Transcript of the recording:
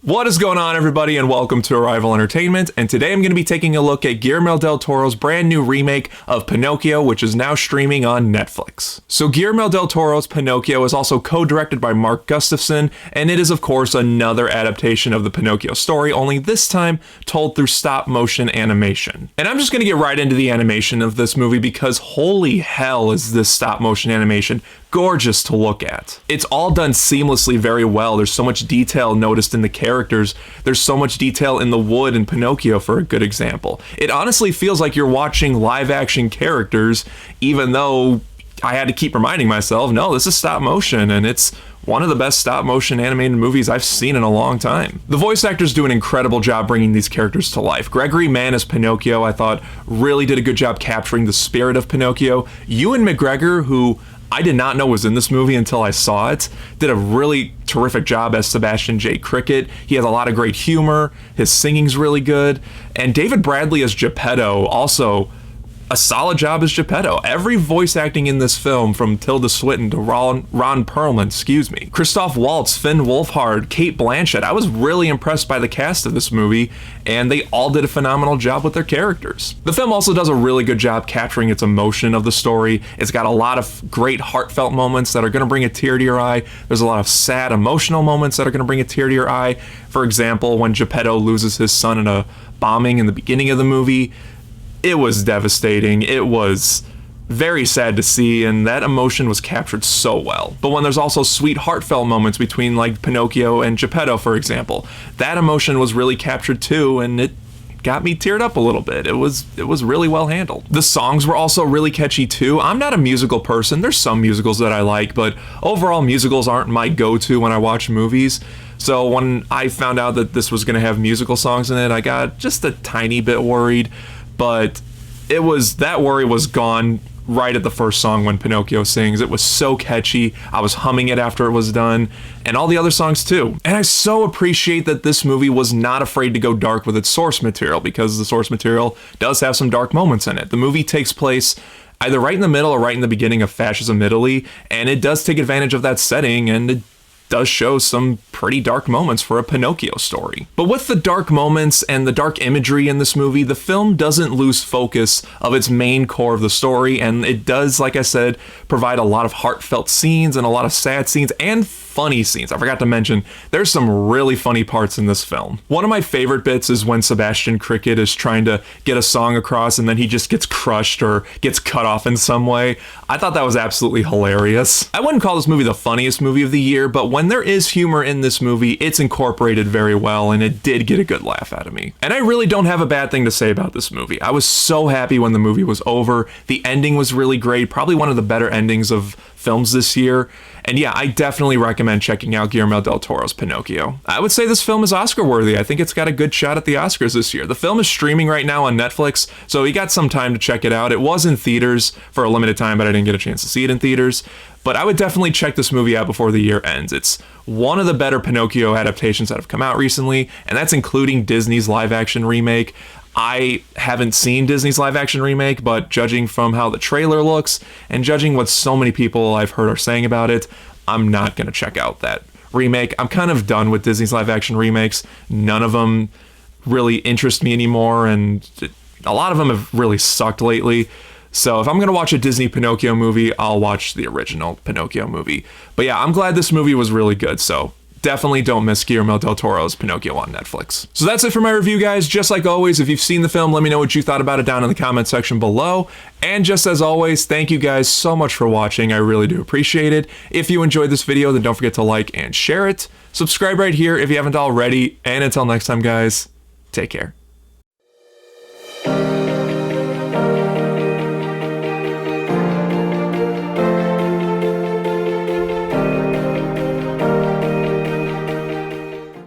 What is going on, everybody, and welcome to Arrival Entertainment, and today I'm going to be taking a look at Guillermo del Toro's brand new remake of Pinocchio, which is now streaming on Netflix. So Guillermo del Toro's Pinocchio is also co-directed by Mark Gustafson, and it is of course another adaptation of the Pinocchio story, only this time told through stop-motion animation. And I'm just going to get right into the animation of this movie because holy hell is this stop-motion animation gorgeous to look at. It's all done seamlessly very well. There's so much detail noticed in the characters. There's so much detail in the wood in Pinocchio, for a good example. It honestly feels like you're watching live action characters, even though I had to keep reminding myself, no, this is stop motion, and it's one of the best stop motion animated movies I've seen in a long time. The voice actors do an incredible job bringing these characters to life. Gregory Mann as Pinocchio, I thought, really did a good job capturing the spirit of Pinocchio. Ewan McGregor, who I did not know was in this movie until I saw it, did a really terrific job as Sebastian J. Cricket. He has a lot of great humor, his singing's really good, and David Bradley as Geppetto, also a solid job as Geppetto. Every voice acting in this film, from Tilda Swinton to Ron Perlman, Christoph Waltz, Finn Wolfhard, Cate Blanchett. I was really impressed by the cast of this movie, and they all did a phenomenal job with their characters. The film also does a really good job capturing its emotion of the story. It's got a lot of great heartfelt moments that are going to bring a tear to your eye. There's a lot of sad emotional moments that are going to bring a tear to your eye. For example, when Geppetto loses his son in a bombing in the beginning of the movie, it was devastating. It was very sad to see, and that emotion was captured so well. But when there's also sweet, heartfelt moments between, like, Pinocchio and Geppetto, for example, that emotion was really captured too, and it got me teared up a little bit. It was really well handled. The songs were also really catchy too. I'm not a musical person. There's some musicals that I like, but overall musicals aren't my go-to when I watch movies. So when I found out that this was going to have musical songs in it, I got just a tiny bit worried. But that worry was gone right at the first song when Pinocchio sings. It was so catchy. I was humming it after it was done, and all the other songs too. And I so appreciate that this movie was not afraid to go dark with its source material, because the source material does have some dark moments in it. The movie takes place either right in the middle or right in the beginning of fascism Italy, and it does take advantage of that setting, and it does show some pretty dark moments for a Pinocchio story. But with the dark moments and the dark imagery in this movie, the film doesn't lose focus of its main core of the story, and it does, like I said, provide a lot of heartfelt scenes and a lot of sad scenes and funny scenes. I forgot to mention, there's some really funny parts in this film. One of my favorite bits is when Sebastian Cricket is trying to get a song across and then he just gets crushed or gets cut off in some way. I thought that was absolutely hilarious. I wouldn't call this movie the funniest movie of the year, but when there is humor in this movie, it's incorporated very well, and it did get a good laugh out of me. And I really don't have a bad thing to say about this movie. I was so happy when the movie was over. The ending was really great, probably one of the better endings of films this year. And yeah, I definitely recommend checking out Guillermo del Toro's Pinocchio. I would say this film is Oscar worthy. I think it's got a good shot at the Oscars this year. The film is streaming right now on Netflix, so you got some time to check it out. It was in theaters for a limited time, but I didn't get a chance to see it in theaters. But I would definitely check this movie out before the year ends. It's one of the better Pinocchio adaptations that have come out recently, and that's including Disney's live-action remake. I haven't seen Disney's live-action remake, but judging from how the trailer looks, and judging what so many people I've heard are saying about it, I'm not going to check out that remake. I'm kind of done with Disney's live-action remakes. None of them really interest me anymore, and a lot of them have really sucked lately. So if I'm going to watch a Disney Pinocchio movie, I'll watch the original Pinocchio movie. But yeah, I'm glad this movie was really good, so definitely don't miss Guillermo del Toro's Pinocchio on Netflix. So that's it for my review, guys. Just like always, if you've seen the film, let me know what you thought about it down in the comment section below. And just as always, thank you guys so much for watching. I really do appreciate it. If you enjoyed this video, then don't forget to like and share it. Subscribe right here if you haven't already. And until next time, guys, take care.